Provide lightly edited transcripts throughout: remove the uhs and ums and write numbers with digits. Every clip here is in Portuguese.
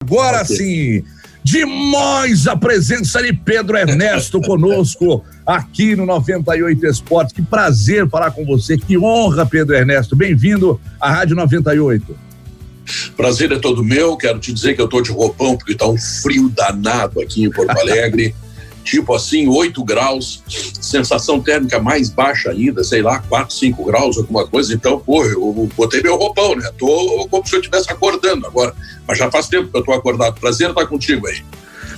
Agora sim, demais a presença de Pedro Ernesto conosco aqui no 98 Esportes. Que prazer falar com você, que honra, Pedro Ernesto. Bem-vindo à Rádio 98. Prazer é todo meu. Quero te dizer que eu tô de roupão porque tá um frio danado aqui em Porto Alegre. Tipo assim, 8 graus, sensação térmica mais baixa ainda, sei lá, 4, 5 graus, alguma coisa. Então, eu botei meu roupão, né? Tô como se eu estivesse acordando agora. Mas já faz tempo que eu tô acordado. Prazer estar contigo aí.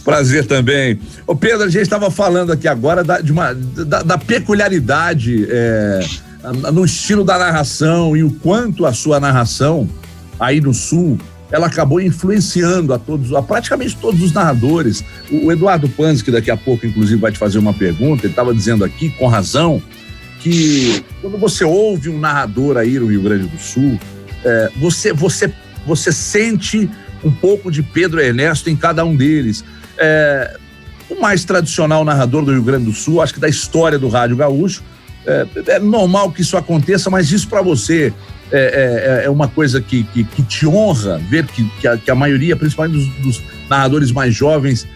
Prazer também. Ô Pedro, a gente estava falando aqui agora da peculiaridade no estilo da narração e o quanto a sua narração aí no Sul, ela acabou influenciando a praticamente todos os narradores. O Eduardo Panzi, que daqui a pouco, inclusive, vai te fazer uma pergunta, ele estava dizendo aqui, com razão, que quando você ouve um narrador aí no Rio Grande do Sul, você sente um pouco de Pedro Ernesto em cada um deles. O mais tradicional narrador do Rio Grande do Sul, acho que da história do rádio gaúcho, é normal que isso aconteça, mas isso para você é uma coisa que te honra ver que a maioria, principalmente dos narradores mais jovens,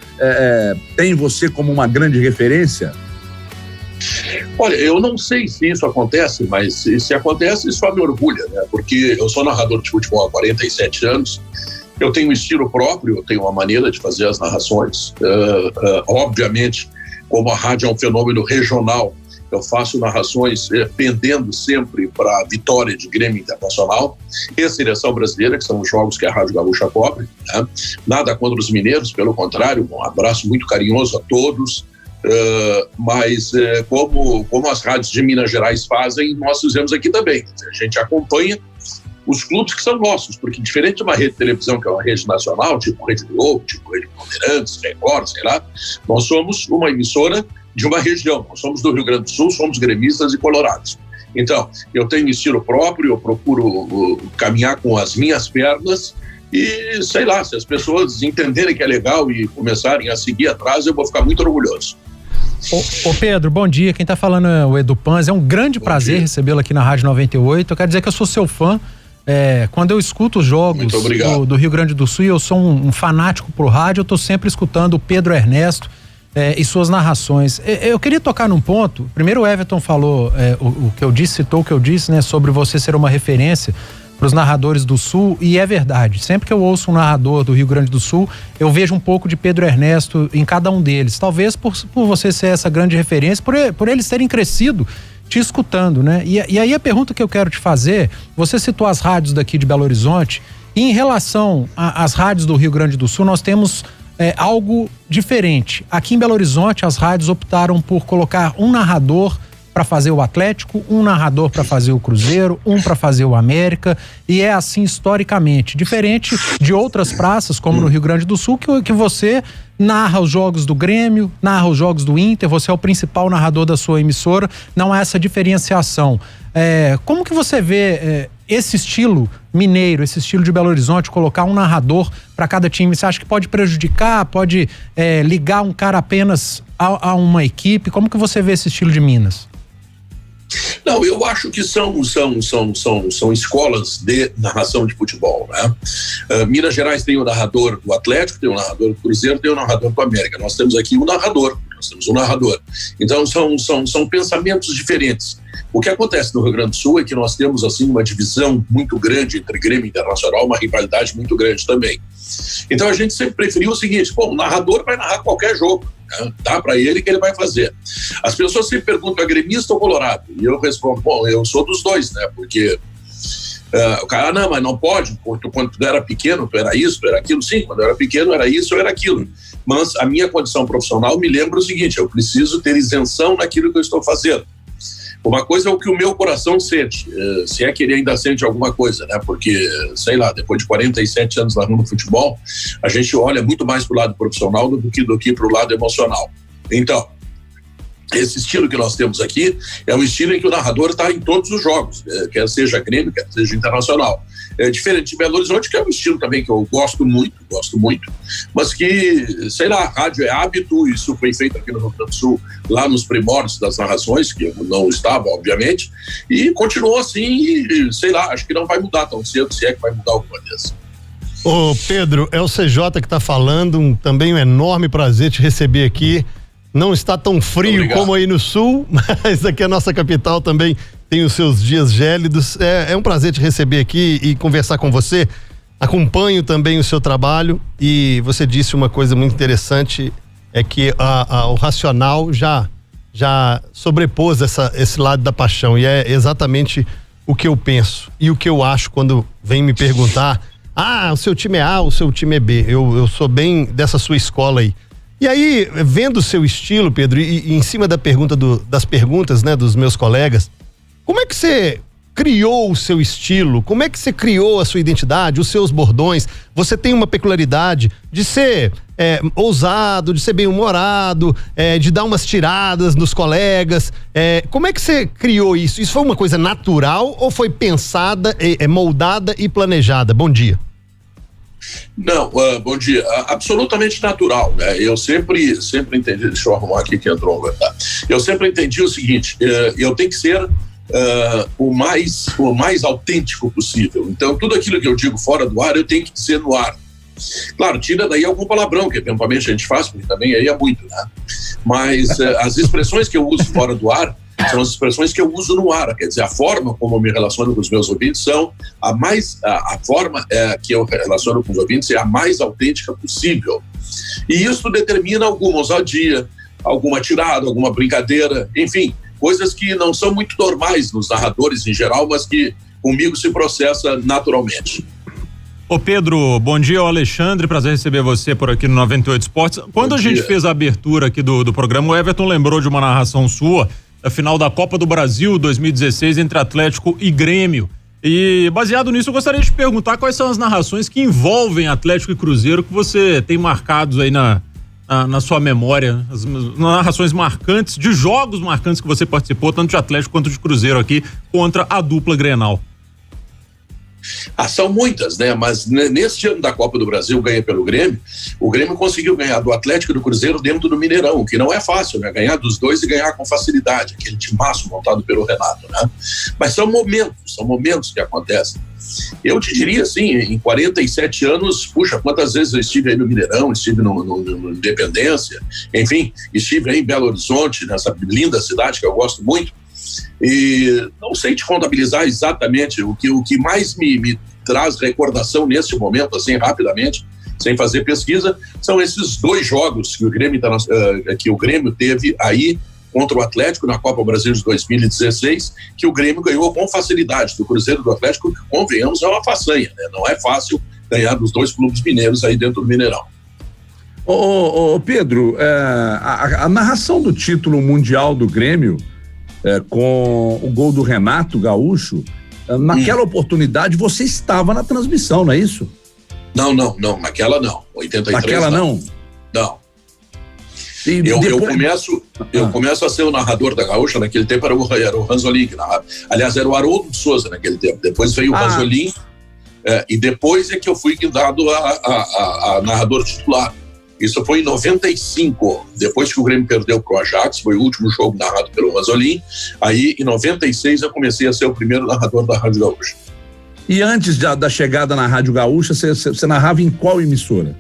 tem você como uma grande referência? Olha, eu não sei se isso acontece, mas se acontece, isso me orgulha, né? Porque eu sou narrador de futebol há 47 anos, eu tenho um estilo próprio, eu tenho uma maneira de fazer as narrações. Obviamente, como a rádio é um fenômeno regional, eu faço narrações pendendo sempre para a vitória de Grêmio Internacional e a Seleção Brasileira, que são os jogos que a Rádio Gaúcha cobre, né? Nada contra os mineiros, pelo contrário, um abraço muito carinhoso a todos, mas como as rádios de Minas Gerais fazem, nós fizemos aqui também. A gente acompanha os clubes que são nossos, porque diferente de uma rede de televisão, que é uma rede nacional, tipo Rede Globo, tipo Rede Bandeirantes, Record, sei lá, nós somos uma emissora de uma região. Nós somos do Rio Grande do Sul, somos gremistas e colorados. Então, eu tenho estilo próprio, eu procuro caminhar com as minhas pernas e, sei lá, se as pessoas entenderem que é legal e começarem a seguir atrás, eu vou ficar muito orgulhoso. Ô Pedro, bom dia. Quem tá falando é o Edu Panzi. É um grande prazer recebê-lo aqui na Rádio 98. Eu quero dizer que eu sou seu fã. Quando eu escuto os jogos do Rio Grande do Sul, e eu sou um fanático pro rádio, eu tô sempre escutando o Pedro Ernesto e suas narrações. Eu queria tocar num ponto. Primeiro o Everton falou o que eu disse, citou o que eu disse, né, sobre você ser uma referência para os narradores do Sul, e é verdade. Sempre que eu ouço um narrador do Rio Grande do Sul, eu vejo um pouco de Pedro Ernesto em cada um deles. Talvez por você ser essa grande referência, por eles terem crescido te escutando, né? E aí a pergunta que eu quero te fazer, você citou as rádios daqui de Belo Horizonte, e em relação às rádios do Rio Grande do Sul, nós temos algo diferente. Aqui em Belo Horizonte, as rádios optaram por colocar um narrador para fazer o Atlético, um narrador para fazer o Cruzeiro, um para fazer o América, e é assim historicamente, diferente de outras praças, como no Rio Grande do Sul, que você narra os jogos do Grêmio, narra os jogos do Inter, você é o principal narrador da sua emissora, não há essa diferenciação. Como que você vê esse estilo mineiro, esse estilo de Belo Horizonte, colocar um narrador para cada time? Você acha que pode prejudicar, pode ligar um cara apenas a uma equipe? Como que você vê esse estilo de Minas? Não, eu acho que são escolas de narração de futebol, né? Minas Gerais tem o narrador do Atlético, tem o narrador do Cruzeiro, tem o narrador do América. Nós temos aqui um narrador, Então são pensamentos diferentes. O que acontece no Rio Grande do Sul é que nós temos assim uma divisão muito grande entre Grêmio Internacional, uma rivalidade muito grande também. Então a gente sempre preferiu o seguinte: o narrador vai narrar qualquer jogo, né? Dá para ele que ele vai fazer. As pessoas sempre perguntam, é gremista ou colorado? E eu respondo, eu sou dos dois, né? Porque o cara, não, mas não pode, quando tu era pequeno, tu era isso, tu era aquilo. Sim, quando eu era pequeno era isso, eu era aquilo. Mas a minha condição profissional me lembra o seguinte: eu preciso ter isenção naquilo que eu estou fazendo. Uma coisa é o que o meu coração sente, se é que ele ainda sente alguma coisa, né? Porque, sei lá, depois de 47 anos narrando futebol, a gente olha muito mais pro lado profissional do que pro lado emocional. Então, esse estilo que nós temos aqui é um estilo em que o narrador está em todos os jogos, quer seja Grêmio, quer seja Internacional. É diferente de Belo Horizonte, que é um estilo também que eu gosto muito, mas que, sei lá, rádio é hábito. Isso foi feito aqui no Rio Grande do Sul, lá nos primórdios das narrações, que eu não estava, obviamente, e continuou assim, e, sei lá, acho que não vai mudar tão cedo, se é que vai mudar alguma vez. Ô Pedro, é o CJ que tá falando, também um enorme prazer te receber aqui. Não está tão frio como aí no sul, mas aqui a nossa capital também tem os seus dias gélidos. É um prazer te receber aqui e conversar com você. Acompanho também o seu trabalho e você disse uma coisa muito interessante, é que o racional já sobrepôs esse lado da paixão, e é exatamente o que eu penso e o que eu acho quando vem me perguntar: o seu time é A, o seu time é B. Eu sou bem dessa sua escola aí. E aí, vendo o seu estilo, Pedro, e em cima da pergunta das perguntas, né, dos meus colegas, como é que você criou o seu estilo? Como é que você criou a sua identidade, os seus bordões? Você tem uma peculiaridade de ser ousado, de ser bem-humorado, de dar umas tiradas nos colegas. Como é que você criou isso? Isso foi uma coisa natural ou foi pensada, moldada e planejada? Bom dia. Não, bom dia. Absolutamente natural, né? Eu sempre entendi, deixa eu arrumar aqui que entrou, tá? Eu sempre entendi o seguinte: eu tenho que ser o mais autêntico possível. Então, tudo aquilo que eu digo fora do ar, eu tenho que dizer no ar. Claro, tira daí algum palavrão, que eventualmente a gente faz, porque também aí é muito, né? Mas as expressões que eu uso fora do ar são as expressões que eu uso no ar. Quer dizer, a forma como eu me relaciono com os meus ouvintes são a forma que eu relaciono com os ouvintes é a mais autêntica possível. E isso determina alguma ousadia, alguma tirada, alguma brincadeira, enfim, coisas que não são muito normais nos narradores em geral, mas que comigo se processa naturalmente. Ô Pedro, bom dia, o Alexandre, prazer receber você por aqui no 98 Esportes. Quando a gente fez a abertura aqui do programa, o Everton lembrou de uma narração sua, da final da Copa do Brasil 2016 entre Atlético e Grêmio. E baseado nisso, eu gostaria de te perguntar quais são as narrações que envolvem Atlético e Cruzeiro que você tem marcados aí na sua memória, as narrações marcantes, de jogos marcantes que você participou, tanto de Atlético quanto de Cruzeiro aqui, contra a dupla Grenal. São muitas, né? Mas neste ano da Copa do Brasil, ganha pelo Grêmio, o Grêmio conseguiu ganhar do Atlético e do Cruzeiro dentro do Mineirão, o que não é fácil, né? Ganhar dos dois e ganhar com facilidade, aquele timaço montado pelo Renato, né? Mas são momentos que acontecem. Eu te diria assim, em 47 anos, puxa, quantas vezes eu estive aí no Mineirão, estive no Independência, enfim, estive aí em Belo Horizonte, nessa linda cidade que eu gosto muito. E não sei te contabilizar exatamente o que mais me traz recordação nesse momento, assim, rapidamente, sem fazer pesquisa, são esses dois jogos que o Grêmio teve aí contra o Atlético na Copa Brasil de 2016, que o Grêmio ganhou com facilidade do Cruzeiro e do Atlético, que, convenhamos, é uma façanha, né? Não é fácil ganhar dos dois clubes mineiros aí dentro do Mineirão. Ô Pedro, a narração do título mundial do Grêmio, com o gol do Renato Gaúcho, naquela oportunidade você estava na transmissão, não é isso? Não, naquela não, 83 naquela não? Não. Eu começo a ser o narrador da Gaúcha, naquele tempo era o Ranzolin que narrava. Aliás, era o Haroldo de Souza naquele tempo, depois veio o Ranzolin, e depois é que eu fui dado a narrador titular. Isso foi em 95, depois que o Grêmio perdeu pro Ajax, foi o último jogo narrado pelo Ranzolin. Aí, em 96, eu comecei a ser o primeiro narrador da Rádio Gaúcha. E antes da chegada na Rádio Gaúcha, você narrava em qual emissora?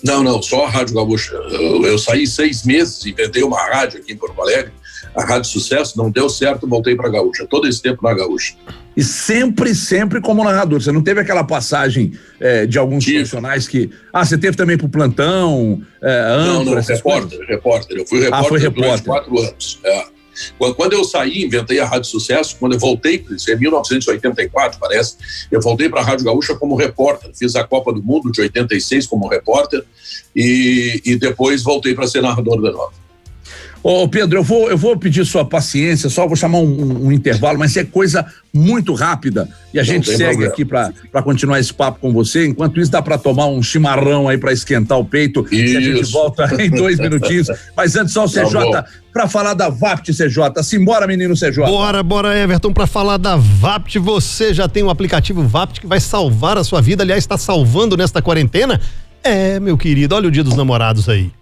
Não, só a Rádio Gaúcha. Eu saí 6 meses, inventei uma rádio aqui em Porto Alegre, a Rádio Sucesso, não deu certo, voltei pra Gaúcha, todo esse tempo na Gaúcha. E sempre como narrador, você não teve aquela passagem de alguns profissionais que... você teve também pro plantão, repórter. Eu fui repórter durante 4 anos. Quando eu saí, inventei a Rádio Sucesso, quando eu voltei, isso é 1984, parece, eu voltei para a Rádio Gaúcha como repórter, fiz a Copa do Mundo de 86 como repórter e depois voltei para ser narrador de novo. Ô Pedro, eu vou pedir sua paciência, só vou chamar um intervalo, mas é coisa muito rápida e a gente segue aqui para continuar esse papo com você. Enquanto isso, dá para tomar um chimarrão aí para esquentar o peito e a gente volta em 2 minutinhos. Mas antes só o CJ para falar da Vapt, CJ. Simbora, menino CJ. Bora, Everton, para falar da Vapt. Você já tem um aplicativo Vapt que vai salvar a sua vida, aliás, está salvando nesta quarentena? Meu querido, olha o Dia dos Namorados aí.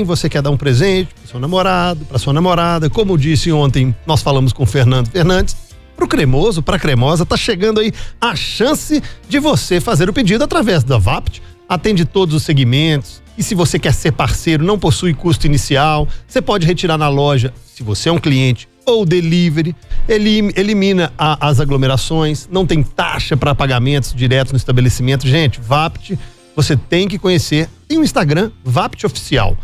Você quer dar um presente pro seu namorado, pra sua namorada, como eu disse ontem, nós falamos com o Fernando Fernandes, Pro cremoso, pra cremosa, tá chegando aí a chance de você fazer o pedido através da Vapt. Atende todos os segmentos. E se você quer ser parceiro, não possui custo inicial, você pode retirar na loja, se você é um cliente, ou delivery. Ele elimina as aglomerações, não tem taxa para pagamentos diretos no estabelecimento. Gente, Vapt, você tem que conhecer. Tem um Instagram, Vapt Oficial,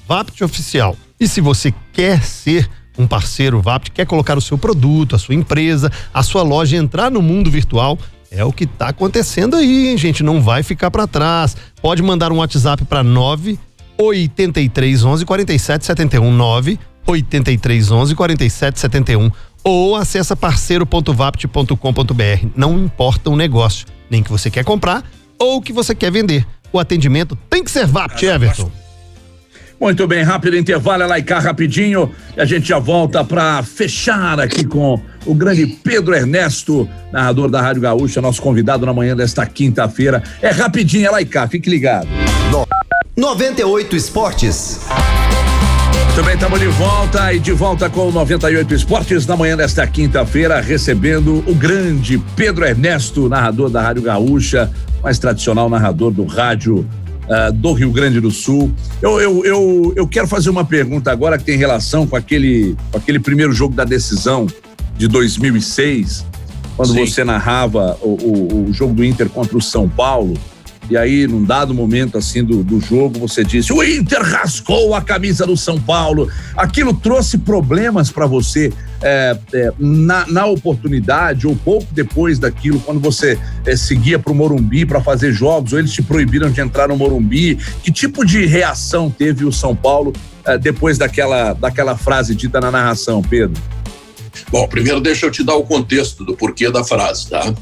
@Vapt Oficial. E se você quer ser um parceiro Vapt, quer colocar o seu produto, a sua empresa, a sua loja, entrar no mundo virtual, é o que tá acontecendo aí, hein, gente? Não vai ficar para trás. Pode mandar um WhatsApp para 98311 4771, 98311 4771, ou acessa parceiro.vapt.com.br. Não importa o negócio, nem que você quer comprar ou que você quer vender. O atendimento tem que ser Vapt, Everton. Muito bem, rápido intervalo, Laicá, rapidinho, e a gente já volta para fechar aqui com o grande Pedro Ernesto, narrador da Rádio Gaúcha, nosso convidado na manhã desta quinta-feira. É rapidinho, Laicá, fique ligado. 98 Esportes. Muito bem, estamos de volta e de volta com o 98 Esportes na manhã desta quinta-feira, recebendo o grande Pedro Ernesto, narrador da Rádio Gaúcha, mais tradicional narrador do rádio do Rio Grande do Sul. Eu quero fazer uma pergunta agora que tem relação com aquele primeiro jogo da decisão de 2006, quando Sim. você narrava o jogo do Inter contra o São Paulo. E aí, num dado momento assim do jogo, você disse: o Inter rascou a camisa do São Paulo. Aquilo trouxe problemas para você na oportunidade, ou pouco depois daquilo, quando você seguia para o Morumbi para fazer jogos, ou eles te proibiram de entrar no Morumbi? Que tipo de reação teve o São Paulo depois daquela frase dita na narração, Pedro? Bom, primeiro deixa eu te dar o contexto do porquê da frase, tá?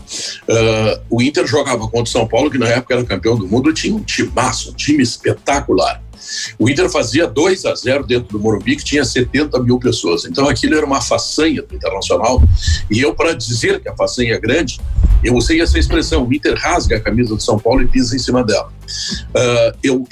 O Inter jogava contra o São Paulo, que na época era campeão do mundo, tinha um timaço, um time espetacular. O Inter fazia 2-0 dentro do Morumbi, que tinha 70 mil pessoas. Então aquilo era uma façanha do Internacional. E eu, para dizer que a façanha é grande, eu usei essa expressão: o Inter rasga a camisa do São Paulo e pisa em cima dela.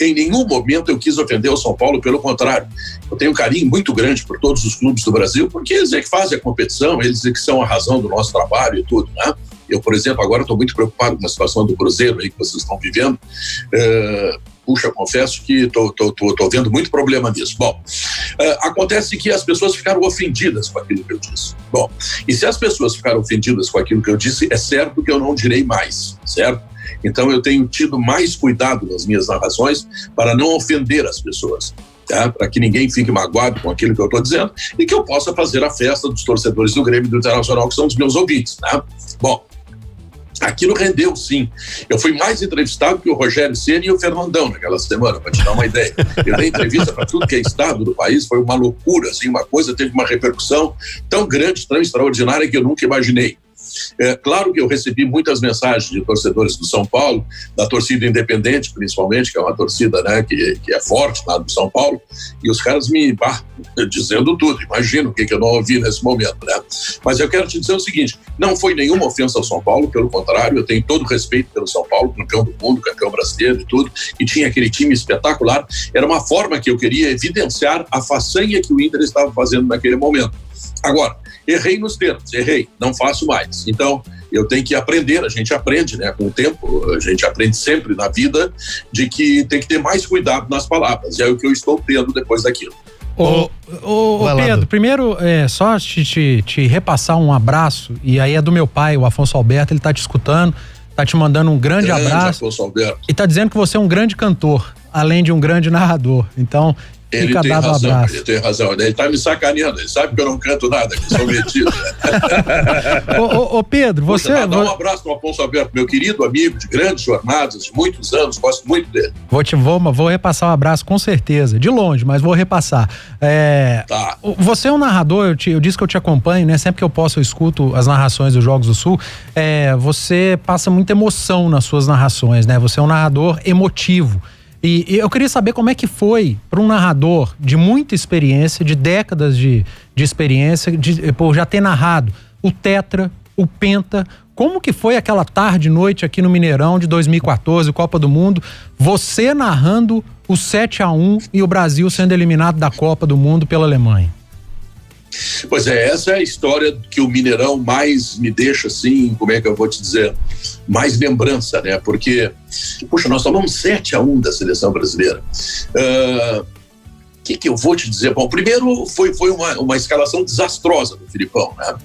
Em nenhum momento eu quis ofender o São Paulo, pelo contrário. Eu tenho um carinho muito grande por todos os clubes do Brasil, porque eles é que fazem a competição, eles é que são a razão do nosso trabalho e tudo, né? Eu, por exemplo, agora estou muito preocupado com a situação do Cruzeiro aí que vocês estão vivendo. Puxa, confesso que estou vendo muito problema nisso. Bom, acontece que as pessoas ficaram ofendidas com aquilo que eu disse. Bom, e se as pessoas ficaram ofendidas com aquilo que eu disse, é certo que eu não direi mais, certo? Então eu tenho tido mais cuidado nas minhas narrações para não ofender as pessoas, tá? Para que ninguém fique magoado com aquilo que eu estou dizendo e que eu possa fazer a festa dos torcedores do Grêmio e do Internacional, que são os meus ouvintes, tá? Bom, aquilo rendeu, sim. Eu fui mais entrevistado que o Rogério Ceni e o Fernandão naquela semana, para te dar uma ideia. Eu dei entrevista para tudo que é estado do país, foi uma loucura, assim, uma coisa, teve uma repercussão tão grande, tão extraordinária que eu nunca imaginei. Claro que eu recebi muitas mensagens de torcedores do São Paulo, da torcida independente principalmente, que é uma torcida, né, que é forte lá do São Paulo, e os caras me dizendo tudo. Imagino o que eu não ouvi nesse momento, né? Mas eu quero te dizer o seguinte: não foi nenhuma ofensa ao São Paulo, pelo contrário, eu tenho todo o respeito pelo São Paulo, campeão do mundo, campeão brasileiro e tudo, e tinha aquele time espetacular. Era uma forma que eu queria evidenciar a façanha que o Inter estava fazendo naquele momento. Agora, errei nos termos, não faço mais. Então, eu tenho que aprender, a gente aprende, né? Com o tempo, a gente aprende sempre na vida de que tem que ter mais cuidado nas palavras. E é o que eu estou tendo depois daquilo. Pedro, primeiro, só te repassar um abraço, e aí é do meu pai, o Afonso Alberto, ele tá te escutando, tá te mandando um grande abraço. Afonso Alberto. E tá dizendo que você é um grande cantor, além de um grande narrador. Então, ele tem razão, ele tem razão. Ele tá me sacaneando, ele sabe que eu não canto nada, que sou metido. Ô Pedro, você... Dá um abraço no Afonso Alberto, meu querido amigo de grandes jornadas, de muitos anos, gosto muito dele. Vou repassar um abraço com certeza, de longe, mas vou repassar. Tá. Você é um narrador, eu disse que eu te acompanho, né? Sempre que eu posso eu escuto as narrações dos Jogos do Sul. Você passa muita emoção nas suas narrações, né? Você é um narrador emotivo. E eu queria saber como é que foi para um narrador de muita experiência, de décadas de experiência, por já ter narrado o Tetra, o Penta. Como que foi aquela tarde e noite aqui no Mineirão de 2014, Copa do Mundo, você narrando o 7-1 e o Brasil sendo eliminado da Copa do Mundo pela Alemanha? Pois é, essa é a história que o Mineirão mais me deixa assim, como é que eu vou te dizer, mais lembrança, né? Porque, puxa, nós tomamos 7-1 da seleção brasileira. O que eu vou te dizer? Bom, primeiro foi uma escalação desastrosa do Filipão, né?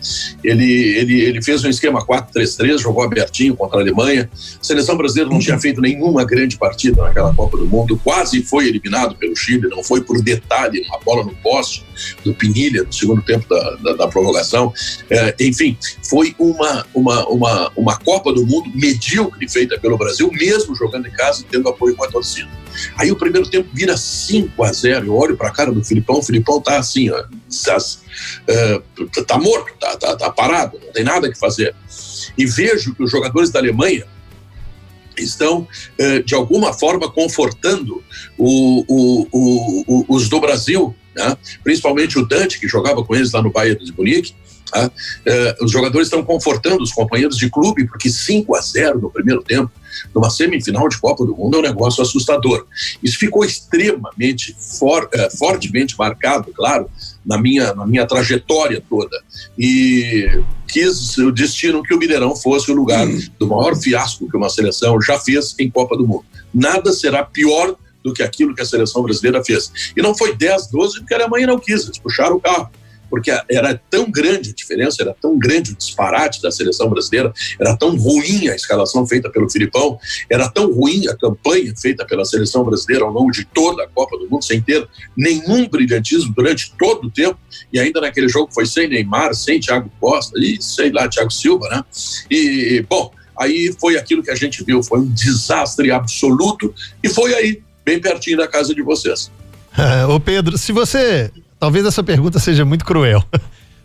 Ele fez um esquema 4-3-3, jogou abertinho contra a Alemanha. A seleção brasileira não tinha feito nenhuma grande partida naquela Copa do Mundo, quase foi eliminado pelo Chile, não foi por detalhe, uma bola no poste do Pinilha no segundo tempo da prorrogação. Enfim, foi uma Copa do Mundo medíocre feita pelo Brasil, mesmo jogando em casa e tendo apoio com a torcida. Aí o primeiro tempo vira 5-0, eu olho para a cara do Filipão, o Filipão tá assim, ó, tá morto, tá parado, não tem nada que fazer. E vejo que os jogadores da Alemanha estão, de alguma forma, confortando os do Brasil, né? Principalmente o Dante, que jogava com eles lá no Bayern de Munique. Os jogadores estão confortando os companheiros de clube, porque 5-0 no primeiro tempo, numa semifinal de Copa do Mundo, é um negócio assustador. Isso ficou extremamente fortemente marcado, claro, na minha trajetória toda. E quis o destino que o Mineirão fosse o lugar do maior fiasco que uma seleção já fez em Copa do Mundo. Nada será pior do que aquilo que a seleção brasileira fez. E não foi 10-12 porque a Alemanha não quis, eles puxaram o carro. Porque era tão grande a diferença, era tão grande o disparate da seleção brasileira, era tão ruim a escalação feita pelo Filipão, era tão ruim a campanha feita pela seleção brasileira ao longo de toda a Copa do Mundo, sem ter nenhum brilhantismo durante todo o tempo, e ainda naquele jogo foi sem Neymar, sem Thiago Costa, e sei lá, Thiago Silva, né? E, bom, aí foi aquilo que a gente viu, foi um desastre absoluto, e foi aí, bem pertinho da casa de vocês. Ô Pedro, se você... Talvez essa pergunta seja muito cruel,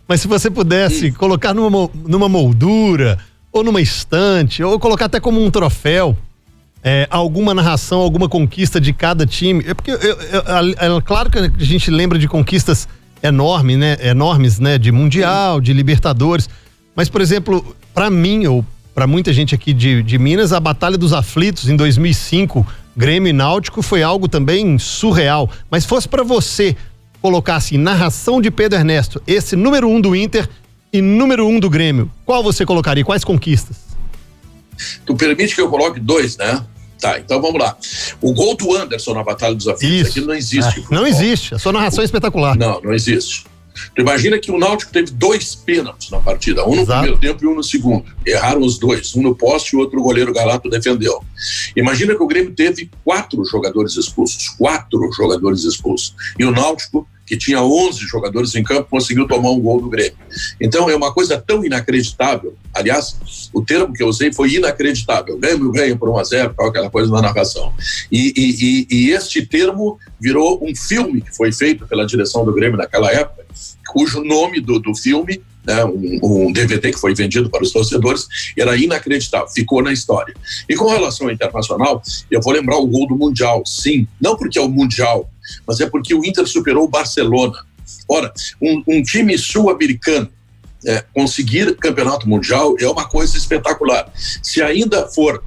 mas se você pudesse colocar numa moldura, ou numa estante, ou colocar até como um troféu, alguma narração, alguma conquista de cada time, porque claro que a gente lembra de conquistas enormes, né, de Mundial, de Libertadores, mas, por exemplo, para mim, ou para muita gente aqui de Minas, a Batalha dos Aflitos em 2005, Grêmio e Náutico, foi algo também surreal, mas fosse para você colocar assim, narração de Pedro Ernesto, esse número 1 do Inter e número 1 do Grêmio, qual você colocaria? Quais conquistas? Tu permite que eu coloque 2, né? Tá, então vamos lá. O gol do Anderson na Batalha dos Aflitos, aquilo não existe. Não existe, a sua narração é espetacular. Não existe. Tu imagina que o Náutico teve 2 pênaltis na partida, um no primeiro tempo e um no segundo. Erraram os 2, um no poste e o outro goleiro Galato defendeu. Imagina que o Grêmio teve 4 jogadores expulsos. E o Náutico, que tinha 11 jogadores em campo, conseguiu tomar um gol do Grêmio. Então é uma coisa tão inacreditável. Aliás, o termo que eu usei foi inacreditável. Grêmio ganha por 1-0, aquela coisa na narração. E este termo virou um filme que foi feito pela direção do Grêmio naquela época, cujo nome do filme, né, um DVD que foi vendido para os torcedores, era inacreditável, ficou na história. E com relação ao internacional, eu vou lembrar o gol do Mundial, sim, não porque é o Mundial, mas é porque o Inter superou o Barcelona. Ora, um time sul-americano conseguir campeonato mundial é uma coisa espetacular. Se ainda for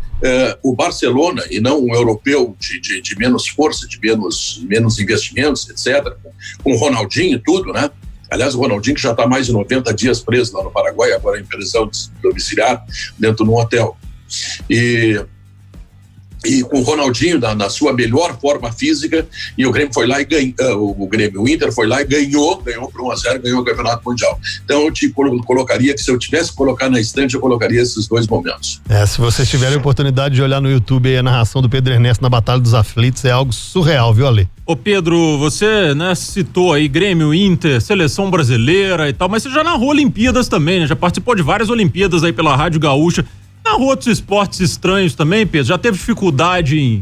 o Barcelona e não um europeu de menos força, de menos investimentos, etc., com o Ronaldinho e tudo, né? Aliás, o Ronaldinho que já está mais de 90 dias preso lá no Paraguai, agora em prisão domiciliar dentro de um hotel. E com o Ronaldinho na sua melhor forma física, e o Grêmio foi lá e ganhou, o Inter foi lá e ganhou por 1-0, ganhou o Campeonato Mundial. Então eu te colocaria que se eu tivesse que colocar na estante, eu colocaria esses 2 momentos. Se vocês tiverem a oportunidade de olhar no YouTube aí a narração do Pedro Ernesto na Batalha dos Aflitos, é algo surreal, viu, Ale? Ô Pedro, você, né, citou aí Grêmio, Inter, seleção brasileira e tal, mas você já narrou Olimpíadas também, né? Já participou de várias Olimpíadas aí pela Rádio Gaúcha. Narrou outros esportes estranhos também, Pedro? Já teve dificuldade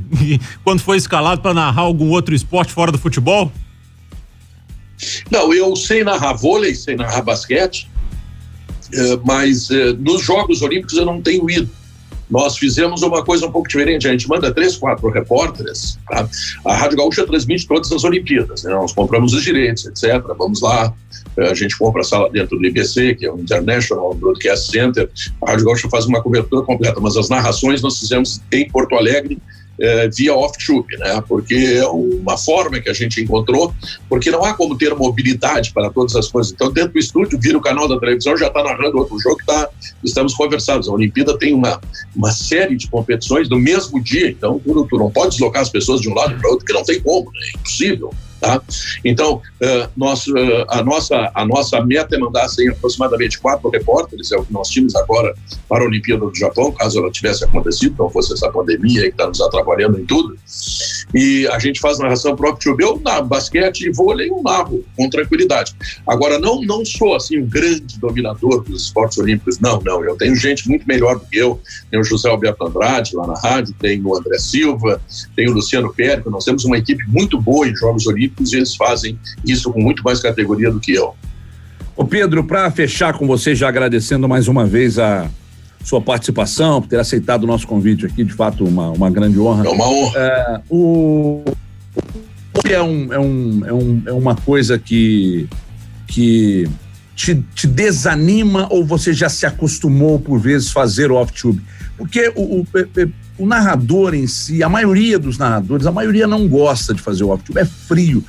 quando foi escalado para narrar algum outro esporte fora do futebol? Não, eu sei narrar vôlei, sei narrar basquete, mas nos Jogos Olímpicos eu não tenho ido. Nós fizemos uma coisa um pouco diferente, a gente manda 3, 4 repórteres, tá? A Rádio Gaúcha transmite todas as Olimpíadas, né? Nós compramos os direitos, etc. Vamos lá, a gente compra a sala dentro do IBC, que é o International Broadcast Center, a Rádio Gaúcha faz uma cobertura completa, mas as narrações nós fizemos em Porto Alegre, via off-tube, né? Porque é uma forma que a gente encontrou, porque não há como ter mobilidade para todas as coisas. Então, dentro do estúdio, vira o canal da televisão, já está narrando outro jogo estamos conversados. A Olimpíada tem uma série de competições no mesmo dia, então tu não pode deslocar as pessoas de um lado para outro, que não tem como, né? É impossível. Tá? Então, a nossa meta é mandar assim, aproximadamente 4 repórteres, é o que nós tínhamos agora para a Olimpíada do Japão, caso ela tivesse acontecido, não fosse essa pandemia que está nos atrapalhando em tudo. E a gente faz narração própria. Eu narro basquete e vôlei, eu narro com tranquilidade. Agora, não sou assim um grande dominador dos esportes olímpicos, não. Eu tenho gente muito melhor do que eu. Tenho o José Alberto Andrade lá na rádio, tenho o André Silva, tenho o Luciano Périco. Nós temos uma equipe muito boa em Jogos Olímpicos e eles fazem isso com muito mais categoria do que eu. Ô Pedro, para fechar com você, já agradecendo mais uma vez a sua participação, por ter aceitado o nosso convite aqui, de fato uma grande honra. É uma honra. É uma coisa que te desanima, ou você já se acostumou por vezes fazer o off-tube? Porque o narrador em si, a maioria dos narradores, a maioria não gosta de fazer o off-tube, é frio.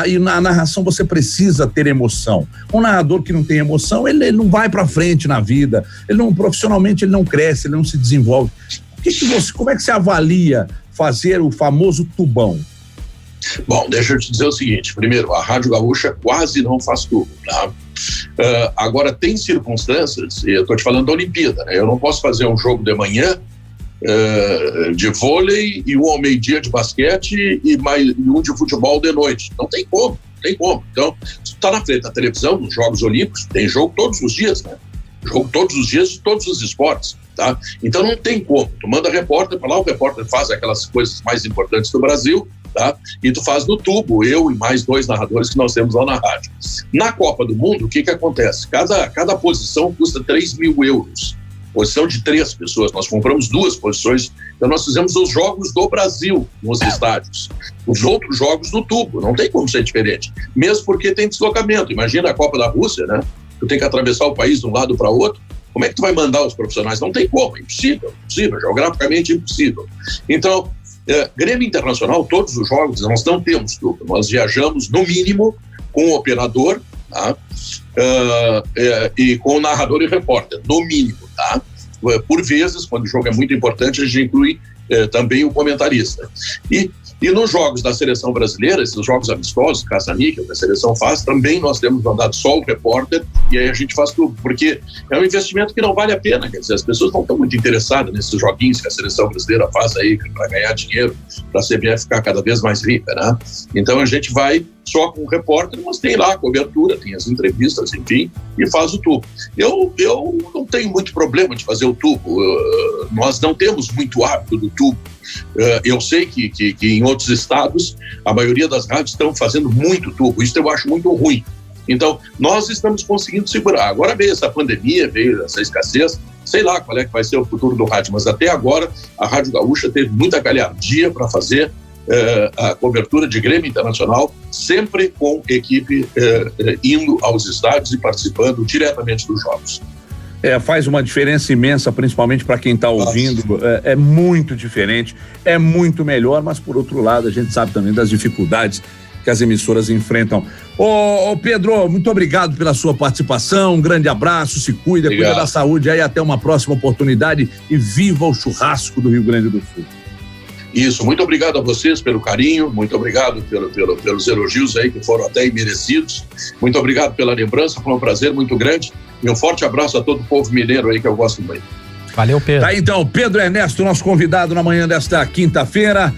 E na narração você precisa ter emoção. Um narrador que não tem emoção, ele não vai para frente na vida, profissionalmente ele não cresce, ele não se desenvolve. Como é que você avalia fazer o famoso tubão? Bom, deixa eu te dizer o seguinte: primeiro, a Rádio Gaúcha quase não faz tubo, tá? Agora, tem circunstâncias, eu estou te falando da Olimpíada, né? Eu não posso fazer um jogo de manhã de vôlei e um ao meio-dia de basquete e um de futebol de noite. Não tem como. Então, se tu tá na frente da televisão, nos Jogos Olímpicos, tem jogo todos os dias, né? Jogo todos os dias de todos os esportes, tá? Então não tem como. Tu manda repórter para lá, o repórter faz aquelas coisas mais importantes do Brasil, tá? E tu faz no tubo, eu e mais 2 narradores que nós temos lá na rádio. Na Copa do Mundo, o que acontece? Cada posição custa 3.000 euros. Posição de 3 pessoas, nós compramos 2 posições, então nós fizemos os jogos do Brasil nos estádios, os outros jogos no tubo, não tem como ser diferente, mesmo porque tem deslocamento. Imagina a Copa da Rússia, né? Tu tem que atravessar o país de um lado para outro, como é que tu vai mandar os profissionais? Não tem como, é impossível, geograficamente impossível. Então, Grêmio Internacional, todos os jogos, nós não temos tubo, nós viajamos no mínimo com o operador, tá? E com o narrador e repórter, no mínimo, tá? Por vezes, quando o jogo é muito importante, a gente inclui também o comentarista. E nos jogos da seleção brasileira, esses jogos amistosos, caça-níquel, que a seleção faz, também nós temos mandado só o repórter e aí a gente faz tudo, porque é um investimento que não vale a pena, quer dizer, as pessoas não estão muito interessadas nesses joguinhos que a seleção brasileira faz aí para ganhar dinheiro, para a CBF ficar cada vez mais rica, né? Então a gente vai só com o repórter, mas tem lá a cobertura, tem as entrevistas, enfim, e faz o tubo. Eu não tenho muito problema de fazer o tubo, nós não temos muito hábito do tubo. Eu sei que em outros estados a maioria das rádios estão fazendo muito tubo, isso eu acho muito ruim. Então, nós estamos conseguindo segurar. Agora veio essa pandemia, veio essa escassez, sei lá qual é que vai ser o futuro do rádio, mas até agora a Rádio Gaúcha teve muita galhardia para fazer a cobertura de Grêmio Internacional, sempre com equipe indo aos estádios e participando diretamente dos jogos. Faz uma diferença imensa, principalmente para quem está ouvindo. É muito diferente, é muito melhor, mas por outro lado a gente sabe também das dificuldades que as emissoras enfrentam. Ô Pedro, muito obrigado pela sua participação, um grande abraço, se cuida, cuida da saúde aí, até uma próxima oportunidade e viva o churrasco do Rio Grande do Sul. Isso, muito obrigado a vocês pelo carinho, muito obrigado pelos elogios aí que foram até imerecidos, muito obrigado pela lembrança, foi um prazer muito grande e um forte abraço a todo o povo mineiro aí que eu gosto muito. Valeu, Pedro. Tá, então, Pedro Ernesto, nosso convidado na manhã desta quinta-feira.